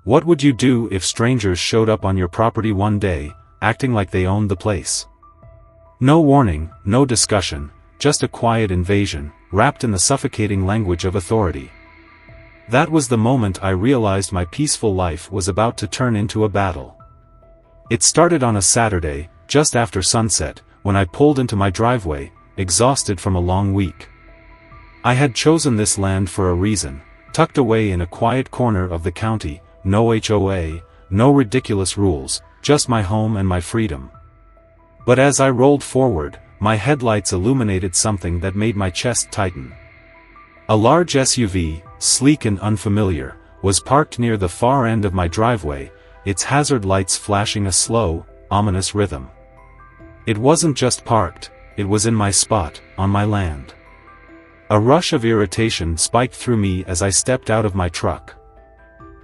What would you do if strangers showed up on your property one day, acting like they owned the place? No warning, no discussion, just a quiet invasion, wrapped in the suffocating language of authority. That was the moment I realized my peaceful life was about to turn into a battle. It started on a Saturday, just after sunset, when I pulled into my driveway, exhausted from a long week. I had chosen this land for a reason, tucked away in a quiet corner of the county, no HOA, no ridiculous rules, just my home and my freedom. But as I rolled forward, my headlights illuminated something that made my chest tighten. A large SUV, sleek and unfamiliar, was parked near the far end of my driveway, its hazard lights flashing a slow, ominous rhythm. It wasn't just parked, it was in my spot, on my land. A rush of irritation spiked through me as I stepped out of my truck.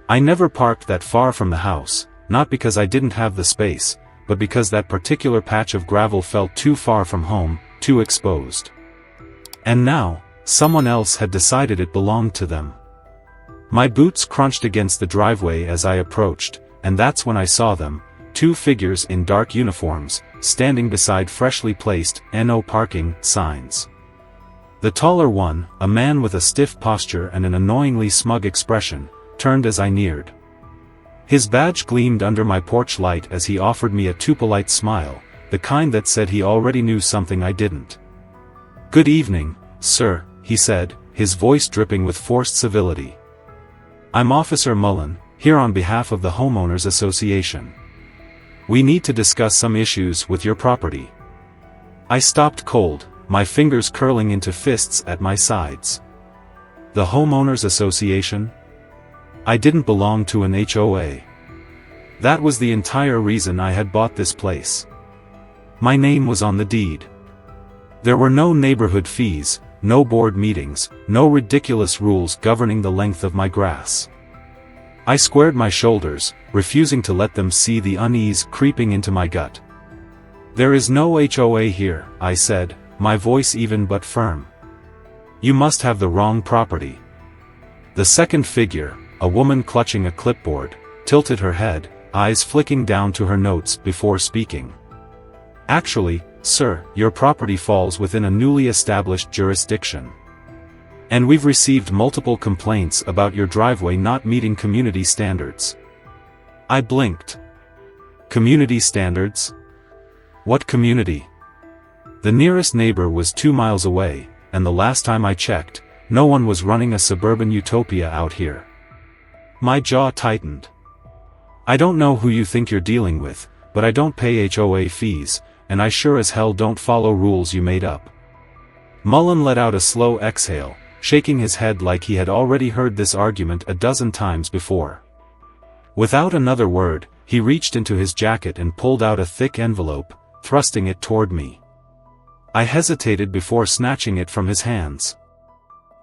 I never parked that far from the house, not because I didn't have the space, but because that particular patch of gravel felt too far from home, too exposed. And now, someone else had decided it belonged to them. My boots crunched against the driveway as I approached, and that's when I saw them, two figures in dark uniforms, standing beside freshly placed "No Parking" signs. The taller one, a man with a stiff posture and an annoyingly smug expression, turned as I neared. His badge gleamed under my porch light as he offered me a too polite smile, the kind that said he already knew something I didn't. "Good evening, sir," he said, his voice dripping with forced civility. "I'm Officer Mullen, here on behalf of the Homeowners Association. We need to discuss some issues with your property." I stopped cold, my fingers curling into fists at my sides. The Homeowners Association? I didn't belong to an HOA. That was the entire reason I had bought this place. My name was on the deed. There were no neighborhood fees, no board meetings, no ridiculous rules governing the length of my grass. I squared my shoulders, refusing to let them see the unease creeping into my gut. "There is no HOA here," I said, my voice even but firm. "You must have the wrong property." The second figure, a woman clutching a clipboard, tilted her head, eyes flicking down to her notes before speaking. "Actually, sir, your property falls within a newly established jurisdiction. And we've received multiple complaints about your driveway not meeting community standards." I blinked. Community standards? What community? The nearest neighbor was 2 miles away, and the last time I checked, no one was running a suburban utopia out here. My jaw tightened. "I don't know who you think you're dealing with, but I don't pay HOA fees, and I sure as hell don't follow rules you made up." Mullen let out a slow exhale, shaking his head like he had already heard this argument a dozen times before. Without another word, he reached into his jacket and pulled out a thick envelope, thrusting it toward me. I hesitated before snatching it from his hands.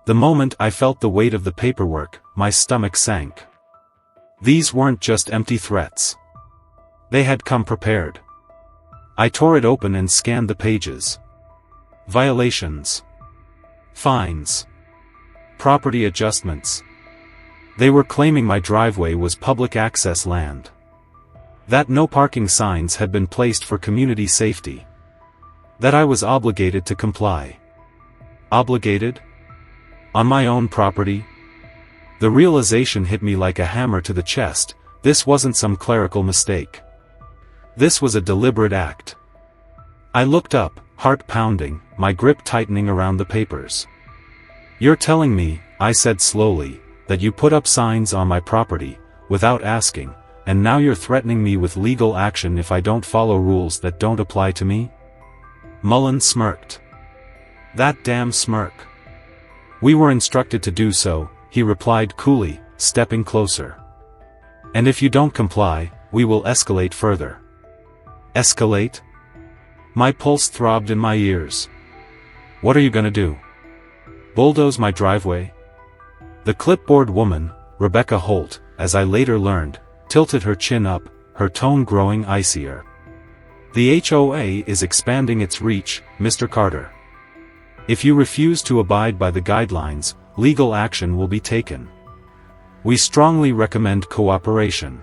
The moment I felt the weight of the paperwork, my stomach sank. These weren't just empty threats. They had come prepared. I tore it open and scanned the pages. Violations. Fines. Property adjustments. They were claiming my driveway was public access land. That no parking signs had been placed for community safety. That I was obligated to comply. Obligated? On my own property? The realization hit me like a hammer to the chest. This wasn't some clerical mistake. This was a deliberate act. I looked up, heart pounding, my grip tightening around the papers. "You're telling me," I said slowly, "that you put up signs on my property, without asking, and now you're threatening me with legal action if I don't follow rules that don't apply to me?" Mullen smirked. That damn smirk. "We were instructed to do so," he replied coolly, stepping closer. "And if you don't comply, we will escalate further." Escalate? My pulse throbbed in my ears. "What are you gonna do? Bulldoze my driveway?" The clipboard woman, Rebecca Holt, as I later learned, tilted her chin up, her tone growing icier. "The HOA is expanding its reach, Mr. Carter. If you refuse to abide by the guidelines, legal action will be taken." We strongly recommend cooperation.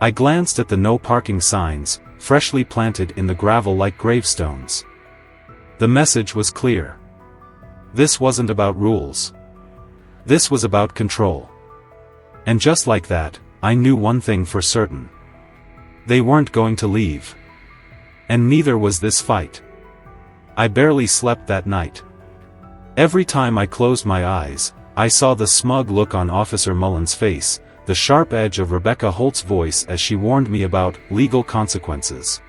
I glanced at the no parking signs, freshly planted in the gravel like gravestones. The message was clear. This wasn't about rules. This was about control. And just like that, I knew one thing for certain. They weren't going to leave. And neither was this fight. I barely slept that night. Every time I closed my eyes, I saw the smug look on Officer Mullen's face, the sharp edge of Rebecca Holt's voice as she warned me about legal consequences.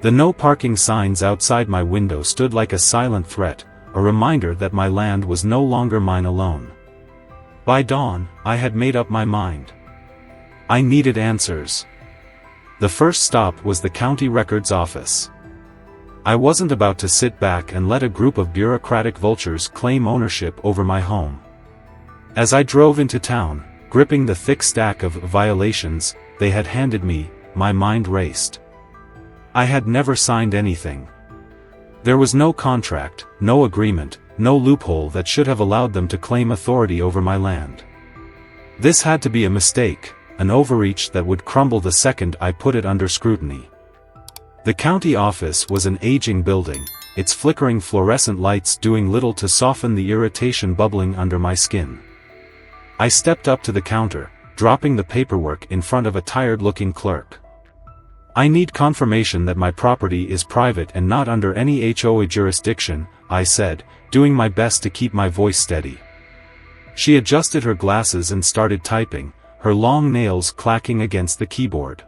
The no parking signs outside my window stood like a silent threat, a reminder that my land was no longer mine alone. By dawn, I had made up my mind. I needed answers. The first stop was the county records office. I wasn't about to sit back and let a group of bureaucratic vultures claim ownership over my home. As I drove into town, gripping the thick stack of violations they had handed me, my mind raced. I had never signed anything. There was no contract, no agreement, no loophole that should have allowed them to claim authority over my land. This had to be a mistake, an overreach that would crumble the second I put it under scrutiny. The county office was an aging building, its flickering fluorescent lights doing little to soften the irritation bubbling under my skin. I stepped up to the counter, dropping the paperwork in front of a tired-looking clerk. I need confirmation that my property is private and not under any HOA jurisdiction, I said, doing my best to keep my voice steady. She adjusted her glasses and started typing, her long nails clacking against the keyboard.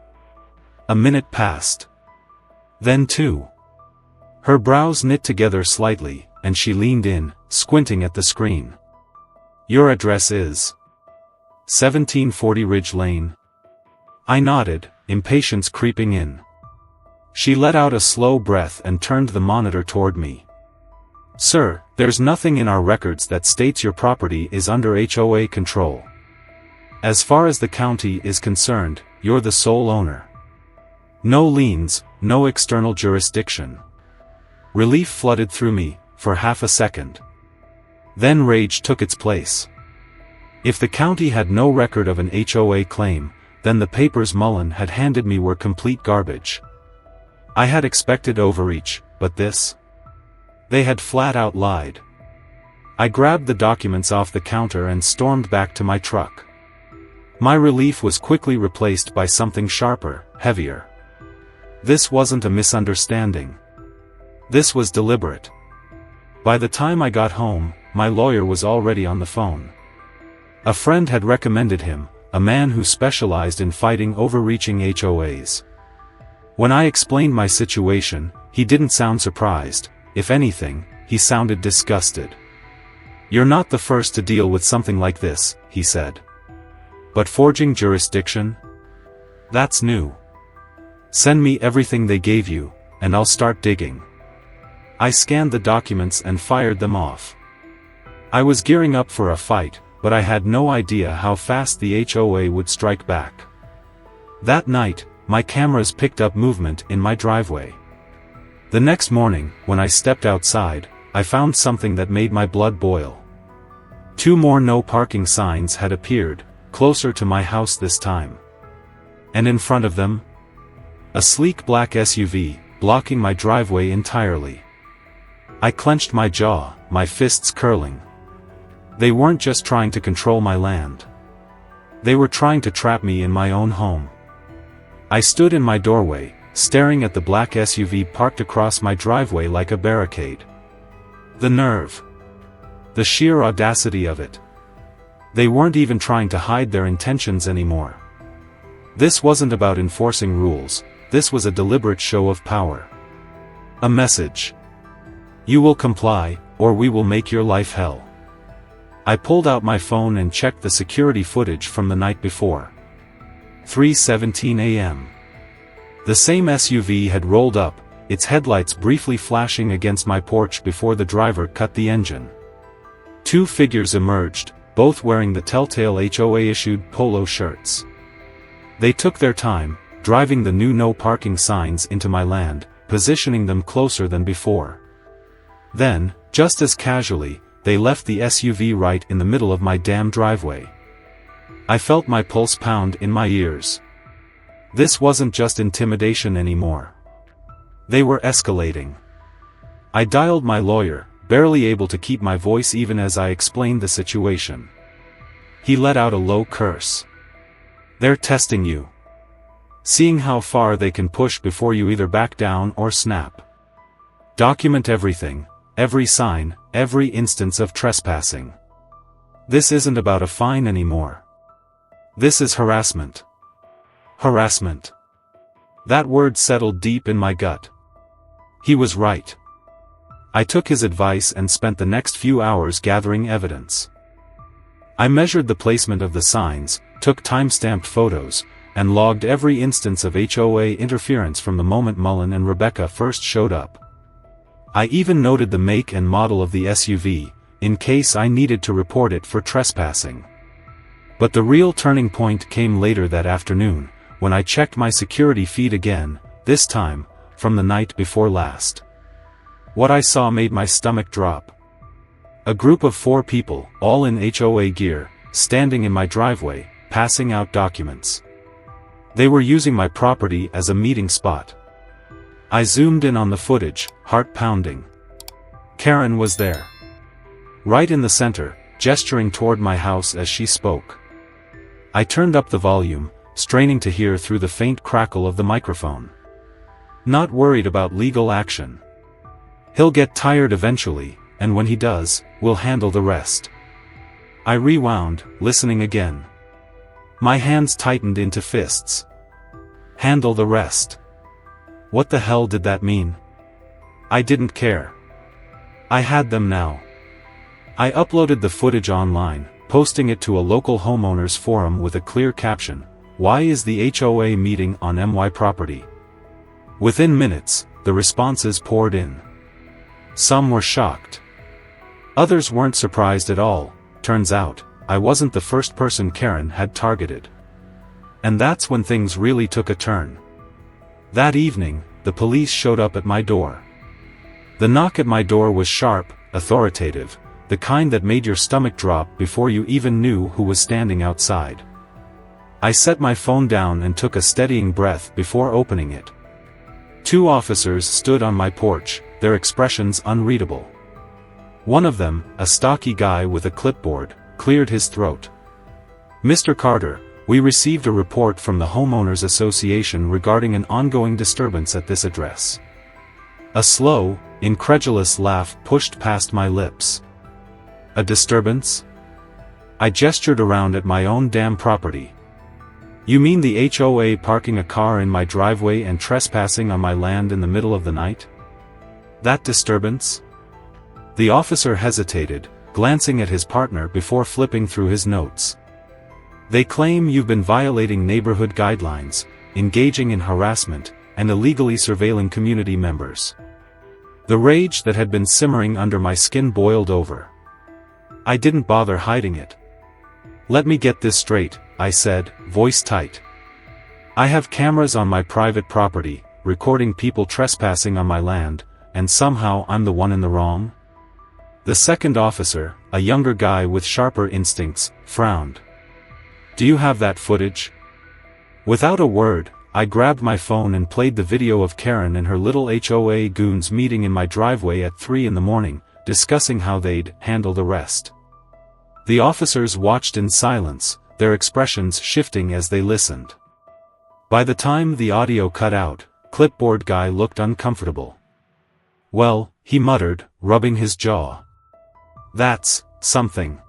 A minute passed. Then two. Her brows knit together slightly, and she leaned in, squinting at the screen. Your address is 1740 Ridge Lane. I nodded, impatience creeping in. She let out a slow breath and turned the monitor toward me. Sir, there's nothing in our records that states your property is under HOA control. As far as the county is concerned, you're the sole owner. No liens, no external jurisdiction. Relief flooded through me, for half a second. Then rage took its place. If the county had no record of an HOA claim, then the papers Mullen had handed me were complete garbage. I had expected overreach, but this? They had flat out lied. I grabbed the documents off the counter and stormed back to my truck. My relief was quickly replaced by something sharper, heavier. This wasn't a misunderstanding. This was deliberate. By the time I got home, my lawyer was already on the phone. A friend had recommended him, a man who specialized in fighting overreaching HOAs. When I explained my situation, he didn't sound surprised. If anything, he sounded disgusted. You're not the first to deal with something like this, he said. But forging jurisdiction? That's new. Send me everything they gave you, and I'll start digging. I scanned the documents and fired them off. I was gearing up for a fight, but I had no idea how fast the HOA would strike back. That night, my cameras picked up movement in my driveway. The next morning, when I stepped outside, I found something that made my blood boil. 2 more no parking signs had appeared, closer to my house this time. And in front of them, a sleek black SUV, blocking my driveway entirely. I clenched my jaw, my fists curling. They weren't just trying to control my land. They were trying to trap me in my own home. I stood in my doorway, staring at the black SUV parked across my driveway like a barricade. The nerve. The sheer audacity of it. They weren't even trying to hide their intentions anymore. This wasn't about enforcing rules, this was a deliberate show of power. A message. You will comply, or we will make your life hell. I pulled out my phone and checked the security footage from the night before. 3:17 a.m. The same SUV had rolled up, its headlights briefly flashing against my porch before the driver cut the engine. 2 figures emerged, both wearing the telltale HOA-issued polo shirts. They took their time, driving the new no parking signs into my land, positioning them closer than before. Then, just as casually, they left the SUV right in the middle of my damn driveway. I felt my pulse pound in my ears. This wasn't just intimidation anymore. They were escalating. I dialed my lawyer, barely able to keep my voice even as I explained the situation. He let out a low curse. They're testing you. Seeing how far they can push before you either back down or snap. Document everything, every sign, every instance of trespassing. This isn't about a fine anymore. This is harassment. Harassment. That word settled deep in my gut. He was right. I took his advice and spent the next few hours gathering evidence. I measured the placement of the signs, took time-stamped photos, and logged every instance of HOA interference from the moment Mullen and Rebecca first showed up. I even noted the make and model of the SUV, in case I needed to report it for trespassing. But the real turning point came later that afternoon, when I checked my security feed again, this time, from the night before last. What I saw made my stomach drop. A group of 4 people, all in HOA gear, standing in my driveway, passing out documents. They were using my property as a meeting spot. I zoomed in on the footage, heart pounding. Karen was there. Right in the center, gesturing toward my house as she spoke. I turned up the volume, straining to hear through the faint crackle of the microphone. Not worried about legal action. He'll get tired eventually, and when he does, we'll handle the rest. I rewound, listening again. My hands tightened into fists. Handle the rest. What the hell did that mean? I didn't care. I had them now. I uploaded the footage online, posting it to a local homeowners forum with a clear caption, "Why is the HOA meeting on MY property?" Within minutes, the responses poured in. Some were shocked. Others weren't surprised at all. Turns out, I wasn't the first person Karen had targeted. And that's when things really took a turn. That evening, the police showed up at my door. The knock at my door was sharp, authoritative, the kind that made your stomach drop before you even knew who was standing outside. I set my phone down and took a steadying breath before opening it. 2 officers stood on my porch, their expressions unreadable. One of them, a stocky guy with a clipboard, cleared his throat. "Mr. Carter, we received a report from the Homeowners Association regarding an ongoing disturbance at this address." A slow, incredulous laugh pushed past my lips. A disturbance? I gestured around at my own damn property. "You mean the HOA parking a car in my driveway and trespassing on my land in the middle of the night? That disturbance?" The officer hesitated, glancing at his partner before flipping through his notes. "They claim you've been violating neighborhood guidelines, engaging in harassment, and illegally surveilling community members." The rage that had been simmering under my skin boiled over. I didn't bother hiding it. "Let me get this straight," I said, voice tight. "I have cameras on my private property, recording people trespassing on my land, and somehow I'm the one in the wrong?" The second officer, a younger guy with sharper instincts, frowned. "Do you have that footage?" Without a word, I grabbed my phone and played the video of Karen and her little HOA goons meeting in my driveway at 3 in the morning, discussing how they'd handle the rest. The officers watched in silence, their expressions shifting as they listened. By the time the audio cut out, clipboard guy looked uncomfortable. "Well," he muttered, rubbing his jaw. "That's something."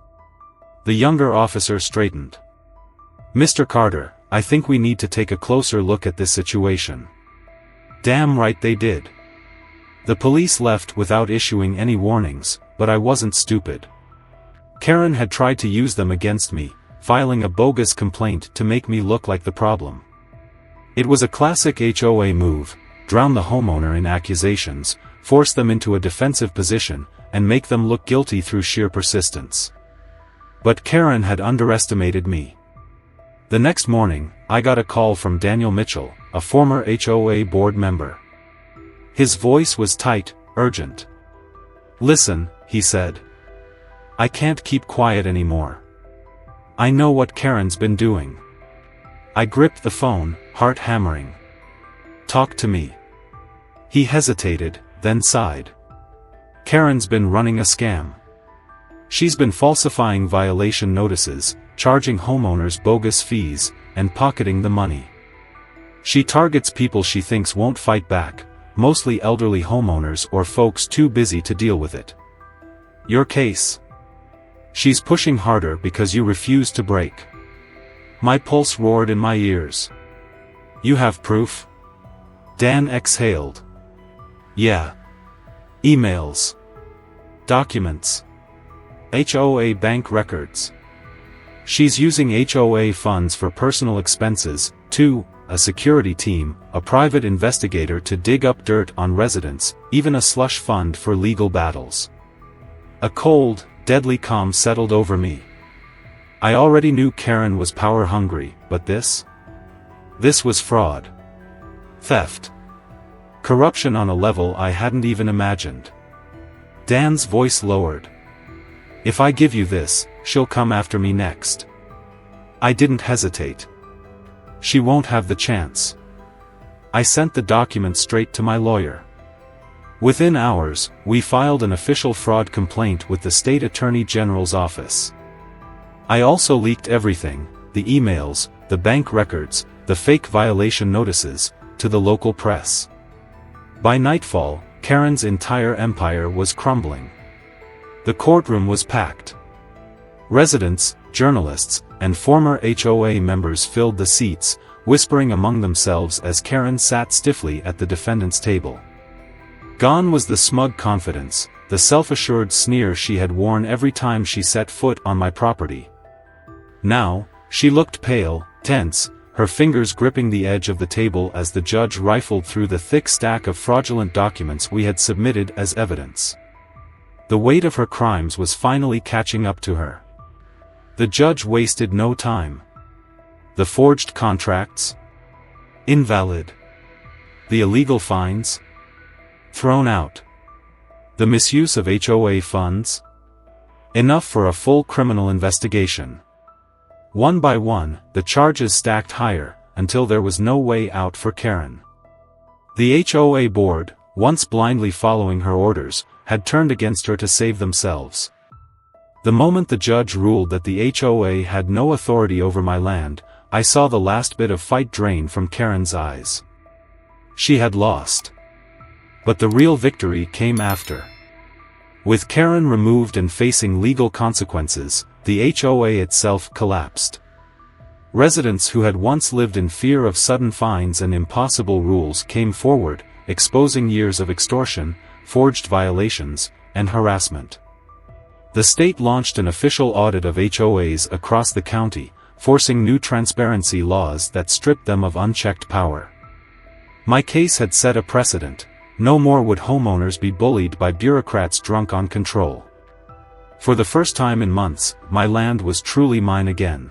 The younger officer straightened. "Mr. Carter, I think we need to take a closer look at this situation." Damn right they did. The police left without issuing any warnings, but I wasn't stupid. Karen had tried to use them against me, filing a bogus complaint to make me look like the problem. It was a classic HOA move: drown the homeowner in accusations, force them into a defensive position, and make them look guilty through sheer persistence. But Karen had underestimated me. The next morning, I got a call from Daniel Mitchell, a former HOA board member. His voice was tight, urgent. "Listen," he said. "I can't keep quiet anymore. I know what Karen's been doing. I gripped the phone, heart hammering. Talk to me. He hesitated, then sighed. Karen's been running a scam. She's been falsifying violation notices, charging homeowners bogus fees, and pocketing the money. She targets people she thinks won't fight back, mostly elderly homeowners or folks too busy to deal with it. Your case? She's pushing harder because you refuse to break. My pulse roared in my ears. You have proof? Dan exhaled. Yeah. Emails. Documents. HOA bank records. She's using HOA funds for personal expenses, too, a security team, a private investigator to dig up dirt on residents, even a slush fund for legal battles. A cold, deadly calm settled over me. I already knew Karen was power-hungry, but this? This was fraud. Theft. Corruption on a level I hadn't even imagined. Dan's voice lowered. If I give you this, she'll come after me next. I didn't hesitate. She won't have the chance. I sent the documents straight to my lawyer. Within hours, we filed an official fraud complaint with the State Attorney General's office. I also leaked everything, the emails, the bank records, the fake violation notices, to the local press. By nightfall, Karen's entire empire was crumbling. The courtroom was packed. Residents, journalists, and former HOA members filled the seats, whispering among themselves as Karen sat stiffly at the defendant's table. Gone was the smug confidence, the self-assured sneer she had worn every time she set foot on my property. Now, she looked pale, tense, her fingers gripping the edge of the table as the judge rifled through the thick stack of fraudulent documents we had submitted as evidence. The weight of her crimes was finally catching up to her. The judge wasted no time. The forged contracts? Invalid. The illegal fines? Thrown out. The misuse of HOA funds? Enough for a full criminal investigation. One by one, the charges stacked higher, until there was no way out for Karen. The HOA board, once blindly following her orders, had turned against her to save themselves. The moment the judge ruled that the HOA had no authority over my land, I saw the last bit of fight drain from Karen's eyes. She had lost. But the real victory came after. With Karen removed and facing legal consequences, the HOA itself collapsed. Residents who had once lived in fear of sudden fines and impossible rules came forward, exposing years of extortion, forged violations, and harassment. The state launched an official audit of HOAs across the county, forcing new transparency laws that stripped them of unchecked power. My case had set a precedent. No more would homeowners be bullied by bureaucrats drunk on control. For the first time in months, my land was truly mine again.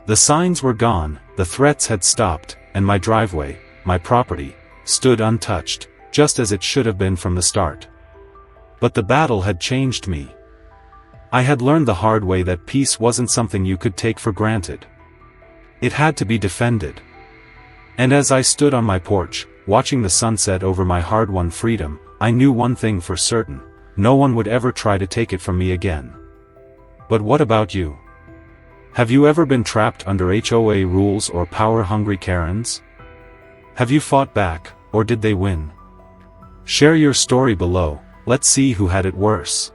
The signs were gone, the threats had stopped, and my driveway, my property, stood untouched, just as it should have been from the start. But the battle had changed me. I had learned the hard way that peace wasn't something you could take for granted. It had to be defended. And as I stood on my porch, watching the sunset over my hard-won freedom, I knew one thing for certain: no one would ever try to take it from me again. But what about you? Have you ever been trapped under HOA rules or power-hungry Karens? Have you fought back, or did they win? Share your story below. Let's see who had it worse.